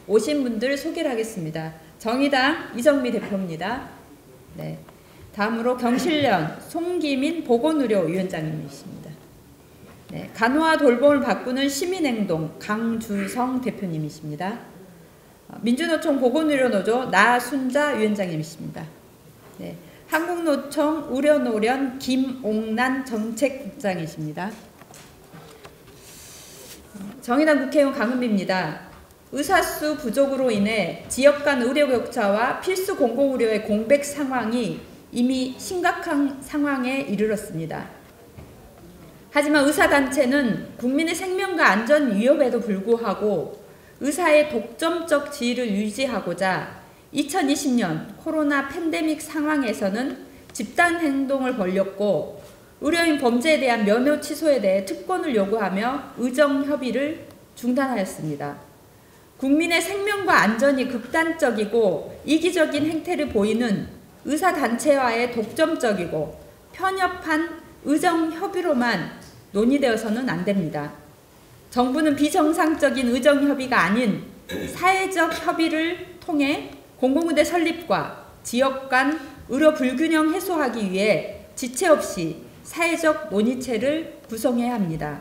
오신 분들 소개를 하겠습니다. 정의당 이정미 대표입니다. 네. 다음으로 경실련 송기민 보건의료위원장님이십니다. 네. 간호와 돌봄을 바꾸는 시민행동 강주성 대표님이십니다. 민주노총 보건의료노조 나순자 위원장님이십니다. 네. 한국노총 의료노련 김옥란 정책국장이십니다. 정의당 국회의원 강은비입니다. 의사수 부족으로 인해 지역 간 의료 격차와 필수 공공의료의 공백 상황이 이미 심각한 상황에 이르렀습니다. 하지만 의사단체는 국민의 생명과 안전 위협에도 불구하고 의사의 독점적 지위를 유지하고자 2020년 코로나 팬데믹 상황에서는 집단 행동을 벌였고 의료인 범죄에 대한 면허 취소에 대해 특권을 요구하며 의정협의를 중단하였습니다. 국민의 생명과 안전이 극단적이고 이기적인 행태를 보이는 의사단체와의 독점적이고 편협한 의정협의로만 논의되어서는 안 됩니다. 정부는 비정상적인 의정협의가 아닌 사회적 협의를 통해 공공의대 설립과 지역 간 의료 불균형 해소하기 위해 지체 없이 사회적 논의체를 구성해야 합니다.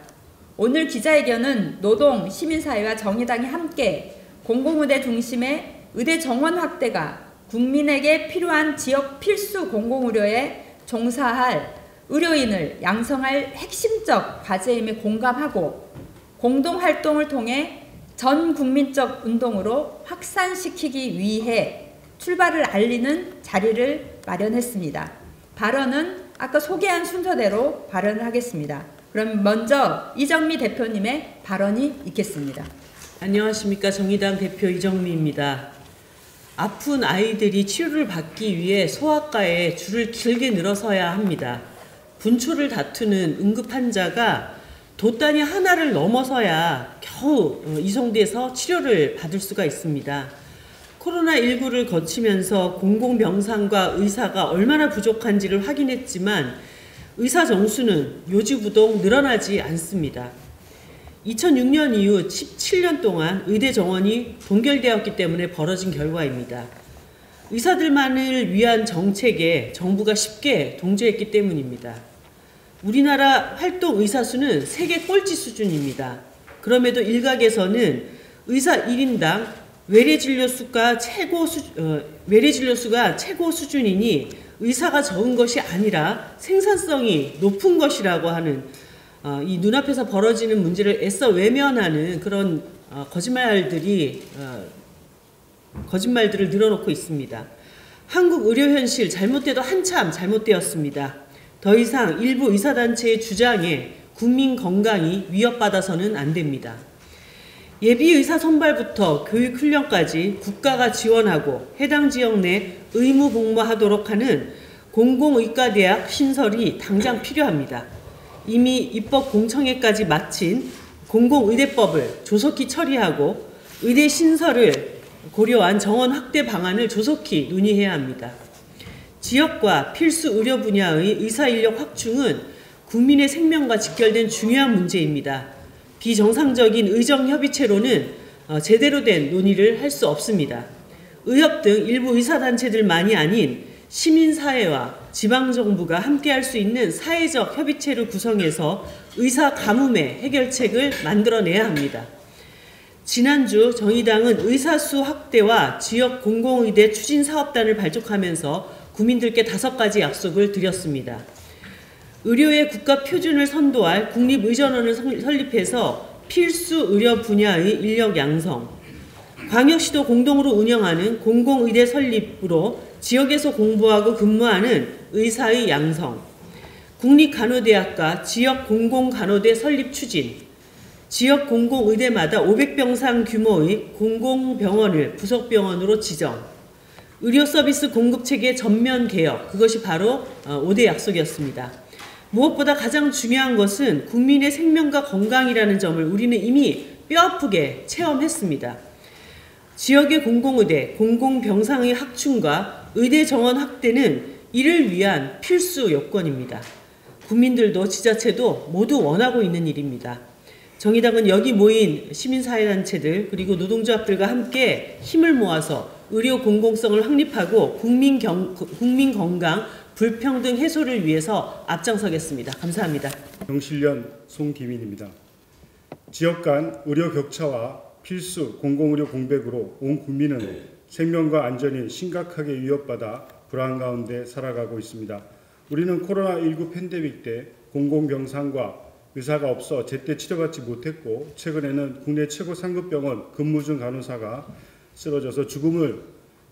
오늘 기자회견은 노동, 시민사회와 정의당이 함께 공공의대 중심의 의대 정원 확대가 국민에게 필요한 지역 필수 공공의료에 종사할 의료인을 양성할 핵심적 과제임에 공감하고 공동활동을 통해 전 국민적 운동으로 확산시키기 위해 출발을 알리는 자리를 마련했습니다. 발언은 아까 소개한 순서대로 발언을 하겠습니다. 그럼 먼저 이정미 대표님의 발언이 있겠습니다. 안녕하십니까. 정의당 대표 이정미입니다. 아픈 아이들이 치료를 받기 위해 소아과에 줄을 길게 늘어서야 합니다. 분초를 다투는 응급 환자가 돛단위 하나를 넘어서야 겨우 이송돼서 치료를 받을 수가 있습니다. 코로나19를 거치면서 공공병상과 의사가 얼마나 부족한지를 확인했지만 의사 정수는 요지부동 늘어나지 않습니다. 2006년 이후 17년 동안 의대 정원이 동결되었기 때문에 벌어진 결과입니다. 의사들만을 위한 정책에 정부가 쉽게 동조했기 때문입니다. 우리나라 활동 의사 수는 세계 꼴찌 수준입니다. 그럼에도 일각에서는 의사 1인당 외래진료수가 최고 수준이니 의사가 적은 것이 아니라 생산성이 높은 것이라고 하는 이 눈앞에서 벌어지는 문제를 애써 외면하는 그런 거짓말들을 늘어놓고 있습니다. 한국 의료 현실 잘못돼도 한참 잘못되었습니다. 더 이상 일부 의사단체의 주장에 국민 건강이 위협받아서는 안 됩니다. 예비의사 선발부터 교육훈련까지 국가가 지원하고 해당 지역 내 의무복무하도록 하는 공공의과대학 신설이 당장 필요합니다. 이미 입법 공청회까지 마친 공공의대법을 조속히 처리하고 의대 신설을 고려한 정원 확대 방안을 조속히 논의해야 합니다. 지역과 필수 의료 분야의 의사 인력 확충은 국민의 생명과 직결된 중요한 문제입니다. 비정상적인 의정협의체로는 제대로 된 논의를 할 수 없습니다. 의협 등 일부 의사단체들만이 아닌 시민사회와 지방정부가 함께할 수 있는 사회적 협의체를 구성해서 의사 가뭄의 해결책을 만들어내야 합니다. 지난주 정의당은 의사수 확대와 지역 공공의대 추진사업단을 발족하면서 국민들께 5가지 약속을 드렸습니다. 의료의 국가표준을 선도할 국립의전원을 설립해서 필수 의료 분야의 인력 양성, 광역시도 공동으로 운영하는 공공의대 설립으로 지역에서 공부하고 근무하는 의사의 양성, 국립간호대학과 지역 공공간호대 설립 추진, 지역 공공의대마다 500병상 규모의 공공병원을 부속병원으로 지정, 의료서비스 공급체계 전면 개혁, 그것이 바로 5대 약속이었습니다. 무엇보다 가장 중요한 것은 국민의 생명과 건강이라는 점을 우리는 이미 뼈아프게 체험했습니다. 지역의 공공의대, 공공병상의 확충과 의대 정원 확대는 이를 위한 필수 요건입니다. 국민들도 지자체도 모두 원하고 있는 일입니다. 정의당은 여기 모인 시민사회단체들 그리고 노동조합들과 함께 힘을 모아서 의료 공공성을 확립하고 국민 건강 불평등 해소를 위해서 앞장서겠습니다. 감사합니다. 경실련 송기민입니다. 지역 간 의료 격차와 필수 공공의료 공백으로 온 국민은 생명과 안전이 심각하게 위협받아 불안 가운데 살아가고 있습니다. 우리는 코로나19 팬데믹 때 공공병상과 의사가 없어 제때 치료받지 못했고, 최근에는 국내 최고 상급병원 근무 중 간호사가 쓰러져서 죽음을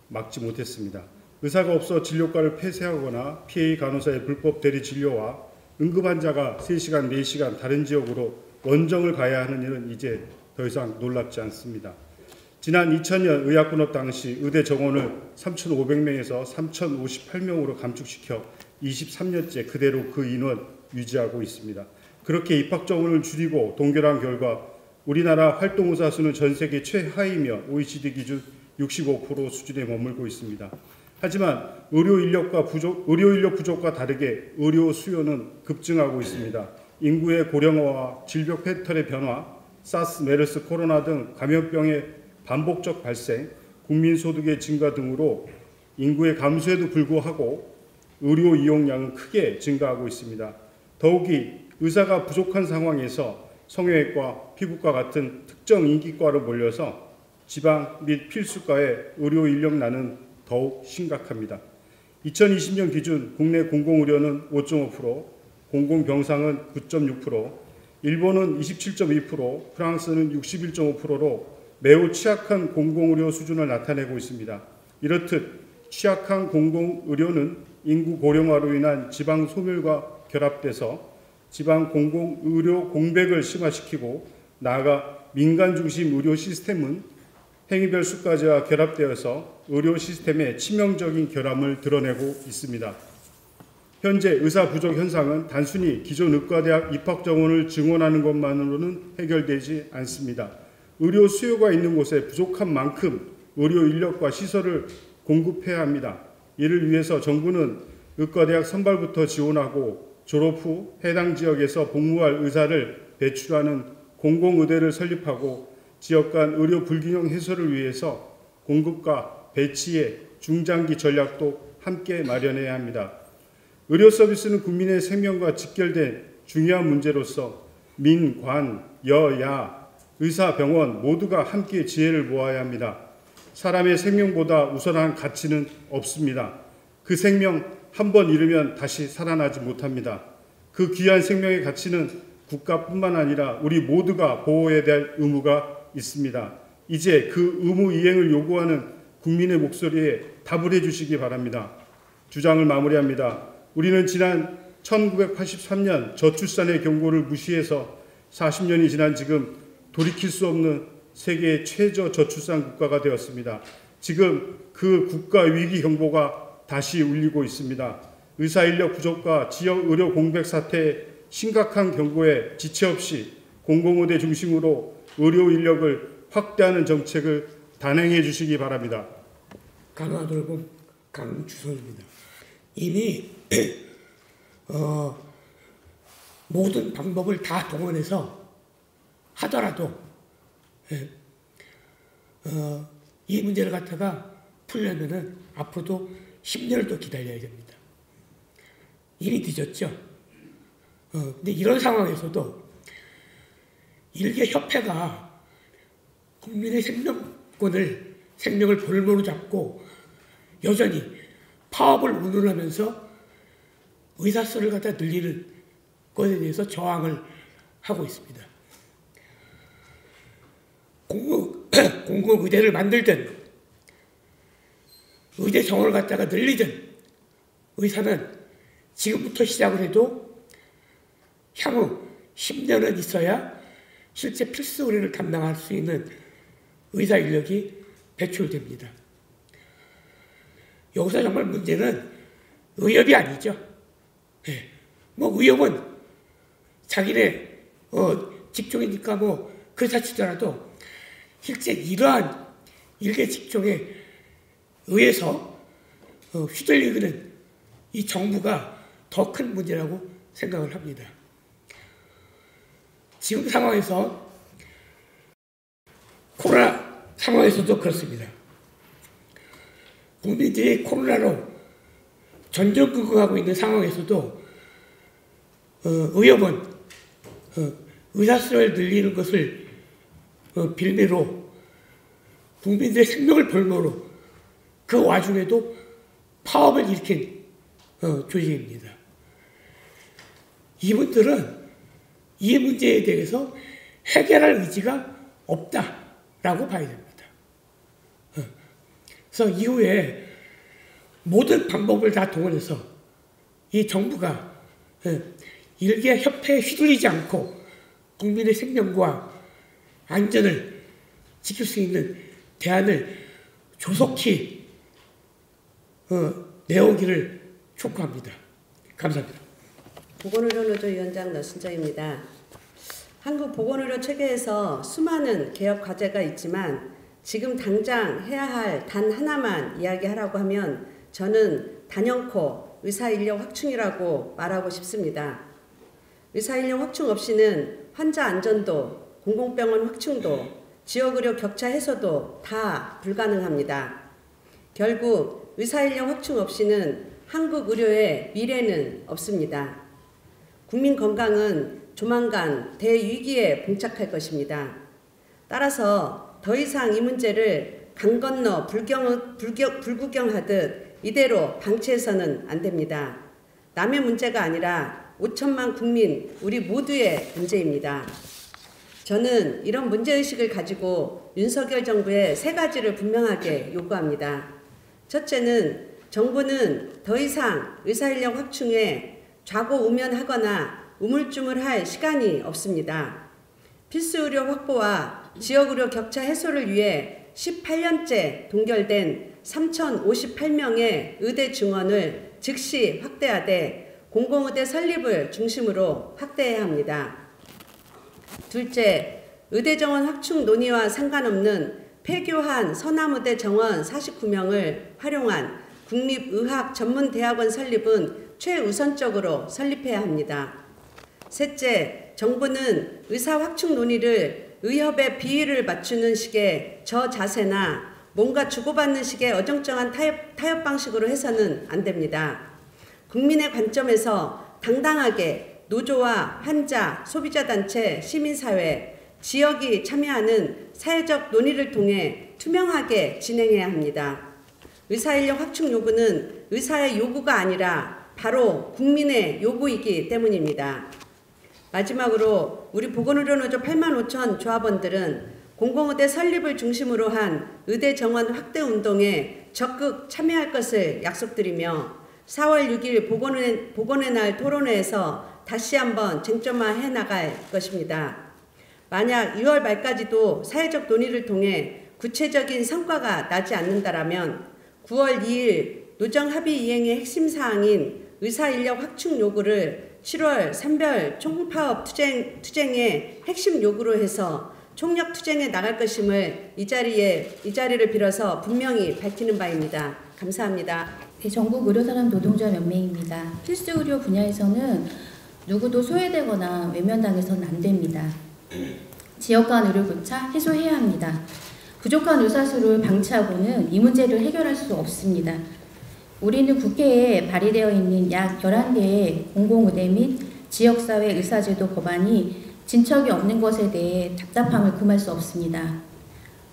막지 못했습니다. 의사가 없어 진료과를 폐쇄하거나 PA 간호사의 불법 대리 진료와 응급 환자가 3시간, 4시간 다른 지역으로 원정을 가야 하는 일은 이제 더 이상 놀랍지 않습니다. 지난 2000년 의학분업 당시 의대 정원을 3,500명에서 3,058명으로 감축시켜 23년째 그대로 그 인원 유지하고 있습니다. 그렇게 입학 정원을 줄이고 동결한 결과 우리나라 활동의사 수는 전 세계 최하위며 OECD 기준 65% 수준에 머물고 있습니다. 하지만 의료 인력 부족과 다르게 의료 수요는 급증하고 있습니다. 인구의 고령화와 질병 패턴의 변화, 사스, 메르스, 코로나 등 감염병의 반복적 발생, 국민 소득의 증가 등으로 인구의 감소에도 불구하고 의료 이용량은 크게 증가하고 있습니다. 더욱이 의사가 부족한 상황에서 성형외과, 피부과 같은 특정 인기과로 몰려서 지방 및 필수과의 의료 인력난은 더욱 심각합니다. 2020년 기준 국내 공공의료는 5.5%, 공공병상은 9.6%, 일본은 27.2%, 프랑스는 61.5%로 매우 취약한 공공의료 수준을 나타내고 있습니다. 이렇듯 취약한 공공의료는 인구 고령화로 인한 지방 소멸과 결합돼서 지방 공공의료 공백을 심화시키고, 나아가 민간 중심 의료 시스템은 행위별 수까지와 결합되어서 의료 시스템의 치명적인 결함을 드러내고 있습니다. 현재 의사 부족 현상은 단순히 기존 의과대학 입학 정원을 증원하는 것만으로는 해결되지 않습니다. 의료 수요가 있는 곳에 부족한 만큼 의료 인력과 시설을 공급해야 합니다. 이를 위해서 정부는 의과대학 선발부터 지원하고 졸업 후 해당 지역에서 복무할 의사를 배출하는 공공의대를 설립하고, 지역 간 의료 불균형 해소를 위해서 공급과 배치의 중장기 전략도 함께 마련해야 합니다. 의료 서비스는 국민의 생명과 직결된 중요한 문제로서 민, 관, 여, 야, 의사, 병원 모두가 함께 지혜를 모아야 합니다. 사람의 생명보다 우선한 가치는 없습니다. 그 생명 한 번 잃으면 다시 살아나지 못합니다. 그 귀한 생명의 가치는 국가뿐만 아니라 우리 모두가 보호해야 될 의무가 있습니다. 이제 그 의무 이행을 요구하는 국민의 목소리에 답을 해주시기 바랍니다. 주장을 마무리합니다. 우리는 지난 1983년 저출산의 경고를 무시해서 40년이 지난 지금 돌이킬 수 없는 세계 최저 저출산 국가가 되었습니다. 지금 그 국가 위기 경보가 다시 울리고 있습니다. 의사 인력 부족과 지역 의료 공백 사태의 심각한 경고에 지체 없이 공공의대 중심으로 의료 인력을 확대하는 정책을 단행해 주시기 바랍니다. 강화도군 강주성입니다. 이미 모든 방법을 다 동원해서 하더라도 이 문제를 갖다가 풀려면은 앞으로도 10년을 더 기다려야 됩니다. 이미 늦었죠. 근데 이런 상황에서도 일개협회가 국민의 생명을 볼모로 잡고 여전히 파업을 운운하면서 의사수를 갖다 늘리는 것에 대해서 저항을 하고 있습니다. 공공의대를 만들든 의대 정원을 갖다가 늘리든 의사는 지금부터 시작을 해도 향후 10년은 있어야 실제 필수 의료를 담당할 수 있는 의사 인력이 배출됩니다. 여기서 정말 문제는 의협이 아니죠. 의협은 자기네 직종이니까 그렇다 치더라도 실제 이러한 일개 직종에 의해서 휘둘리는 이 정부가 더 큰 문제라고 생각을 합니다. 지금 상황에서 코로나 상황에서도 그렇습니다. 국민들이 코로나로 전전긍긍하고 있는 상황에서도 의협은 의사수를 늘리는 것을 빌미로 국민들의 생명을 볼모로 그 와중에도 파업을 일으킨 조직입니다. 이분들은 이 문제에 대해서 해결할 의지가 없다라고 봐야 됩니다. 그래서 이후에 모든 방법을 다 동원해서 이 정부가 일개 협회에 휘둘리지 않고 국민의 생명과 안전을 지킬 수 있는 대안을 조속히 내오기를 촉구합니다. 감사합니다. 보건의료노조 위원장 노순정입니다. 한국 보건의료 체계에서 수많은 개혁 과제가 있지만 지금 당장 해야 할 단 하나만 이야기하라고 하면 저는 단연코 의사인력 확충이라고 말하고 싶습니다. 의사인력 확충 없이는 환자 안전도, 공공병원 확충도, 지역의료 격차 해소도 다 불가능합니다. 결국 의사인력 확충 없이는 한국 의료의 미래는 없습니다. 국민 건강은 조만간 대위기에 봉착할 것입니다. 따라서 더 이상 이 문제를 강 건너 불구경하듯 이대로 방치해서는 안 됩니다. 남의 문제가 아니라 5천만 국민 우리 모두의 문제입니다. 저는 이런 문제의식을 가지고 윤석열 정부의 세 가지를 분명하게 요구합니다. 첫째는 정부는 더 이상 의사인력 확충에 좌고우면하거나 우물쭈물할 시간이 없습니다. 필수의료 확보와 지역의료 격차 해소를 위해 18년째 동결된 3,058명의 의대 증원을 즉시 확대하되 공공의대 설립을 중심으로 확대해야 합니다. 둘째, 의대 정원 확충 논의와 상관없는 폐교한 서남의대 정원 49명을 활용한 국립의학전문대학원 설립은 최우선적으로 설립해야 합니다. 셋째, 정부는 의사 확충 논의를 의협의 비위를 맞추는 식의 저자세나 뭔가 주고받는 식의 어정쩡한 타협 방식으로 해서는 안 됩니다. 국민의 관점에서 당당하게 노조와 환자, 소비자단체, 시민사회, 지역이 참여하는 사회적 논의를 통해 투명하게 진행해야 합니다. 의사인력 확충 요구는 의사의 요구가 아니라 바로 국민의 요구이기 때문입니다. 마지막으로 우리 보건의료노조 8만 5천 조합원들은 공공의대 설립을 중심으로 한 의대 정원 확대 운동에 적극 참여할 것을 약속드리며 4월 6일 보건의 날 토론회에서 다시 한번 쟁점화해 나갈 것입니다. 만약 2월 말까지도 사회적 논의를 통해 구체적인 성과가 나지 않는다라면 9월 2일 노정합의 이행의 핵심 사항인 의사인력 확충 요구를 7월 산별 총파업 투쟁의 핵심 요구로 해서 총력 투쟁에 나갈 것임을 이 자리를 빌어서 분명히 밝히는 바입니다. 감사합니다. 네, 전국 의료산업 노동자 연맹입니다. 필수 의료 분야에서는 누구도 소외되거나 외면당해서는 안 됩니다. 지역 간 의료 격차 해소해야 합니다. 부족한 의사수를 방치하고는 이 문제를 해결할 수 없습니다. 우리는 국회에 발의되어 있는 약 11개의 공공의대 및 지역사회 의사제도 법안이 진척이 없는 것에 대해 답답함을 금할 수 없습니다.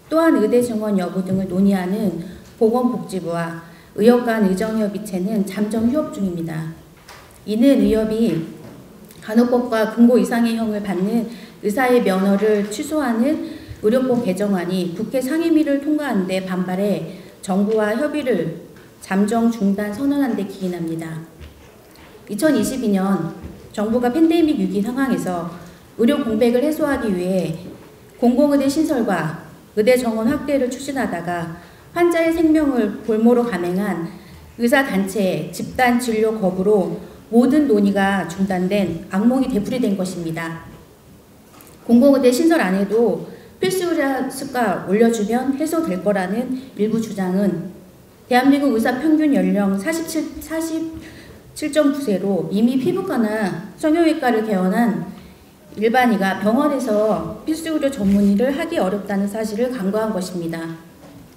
또한 의대 증원 여부 등을 논의하는 보건복지부와 의협 간 의정협의체는 잠정 휴업 중입니다. 이는 의협이 간호법과 금고 이상의 형을 받는 의사의 면허를 취소하는 의료법 개정안이 국회 상임위를 통과한 데 반발해 정부와 협의를 잠정 중단 선언한 데 기인합니다. 2022년 정부가 팬데믹 위기 상황에서 의료 공백을 해소하기 위해 공공의대 신설과 의대 정원 확대를 추진하다가 환자의 생명을 볼모로 감행한 의사단체의 집단 진료 거부로 모든 논의가 중단된 악몽이 되풀이된 것입니다. 공공의대 신설 안에도 필수 의료 수가 올려주면 해소될 거라는 일부 주장은 대한민국 의사 평균 연령 47.9세로 이미 피부과나 성형외과를 개원한 일반의가 병원에서 필수의료 전문의를 하기 어렵다는 사실을 간과한 것입니다.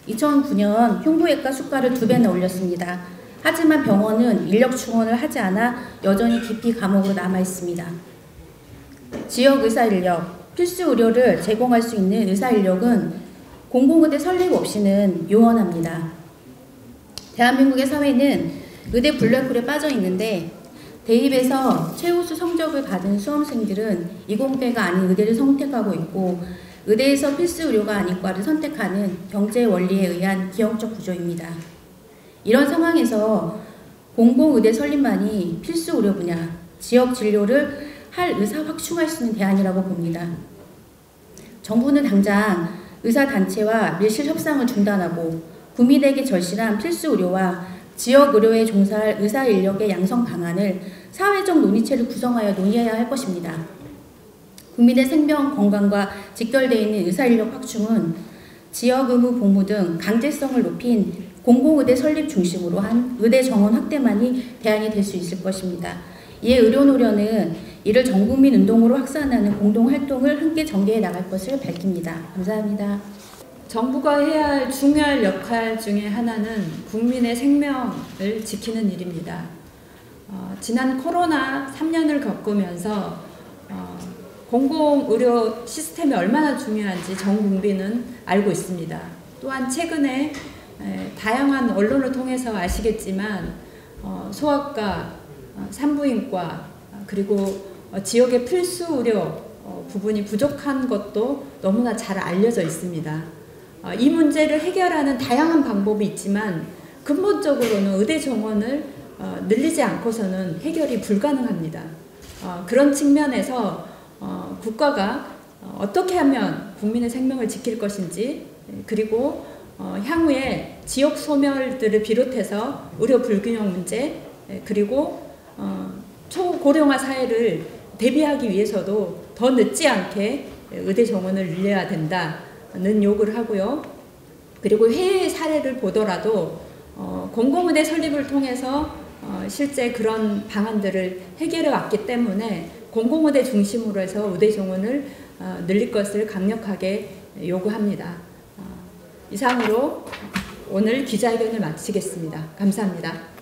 2009년 흉부외과 수가를 2배나 올렸습니다. 하지만 병원은 인력 충원을 하지 않아 여전히 기피 감옥으로 남아 있습니다. 지역 의사 인력, 필수 의료를 제공할 수 있는 의사 인력은 공공의대 설립 없이는 요원합니다. 대한민국의 사회는 의대 블랙홀에 빠져 있는데 대입에서 최우수 성적을 받은 수험생들은 이공대가 아닌 의대를 선택하고 있고 의대에서 필수 의료가 아닌 과를 선택하는 경제 원리에 의한 기형적 구조입니다. 이런 상황에서 공공의대 설립만이 필수 의료 분야, 지역 진료를 할 의사 확충할 수 있는 대안이라고 봅니다. 정부는 당장 의사단체와 밀실 협상을 중단하고 국민에게 절실한 필수 의료와 지역 의료에 종사할 의사 인력의 양성 방안을 사회적 논의체를 구성하여 논의해야 할 것입니다. 국민의 생명, 건강과 직결되어 있는 의사 인력 확충은 지역 의무 복무 등 강제성을 높인 공공의대 설립 중심으로 한 의대 정원 확대만이 대안이 될 수 있을 것입니다. 이에 의료노련은 이를 전국민 운동으로 확산하는 공동활동을 함께 전개해 나갈 것을 밝힙니다. 감사합니다. 정부가 해야 할 중요한 역할 중에 하나는 국민의 생명을 지키는 일입니다. 지난 코로나 3년을 겪으면서 공공의료 시스템이 얼마나 중요한지 전 국민은 알고 있습니다. 또한 최근에 다양한 언론을 통해서 아시겠지만 소아과, 산부인과 그리고 지역의 필수 의료 부분이 부족한 것도 너무나 잘 알려져 있습니다. 이 문제를 해결하는 다양한 방법이 있지만 근본적으로는 의대 정원을 늘리지 않고서는 해결이 불가능합니다. 그런 측면에서 국가가 어떻게 하면 국민의 생명을 지킬 것인지 그리고 향후에 지역 소멸들을 비롯해서 의료 불균형 문제 그리고 초고령화 사회를 대비하기 위해서도 더 늦지 않게 의대 정원을 늘려야 된다는 요구를 하고요. 그리고 해외 사례를 보더라도 공공의대 설립을 통해서 실제 그런 방안들을 해결해 왔기 때문에 공공의대 중심으로 해서 의대 정원을 늘릴 것을 강력하게 요구합니다. 이상으로 오늘 기자회견을 마치겠습니다. 감사합니다.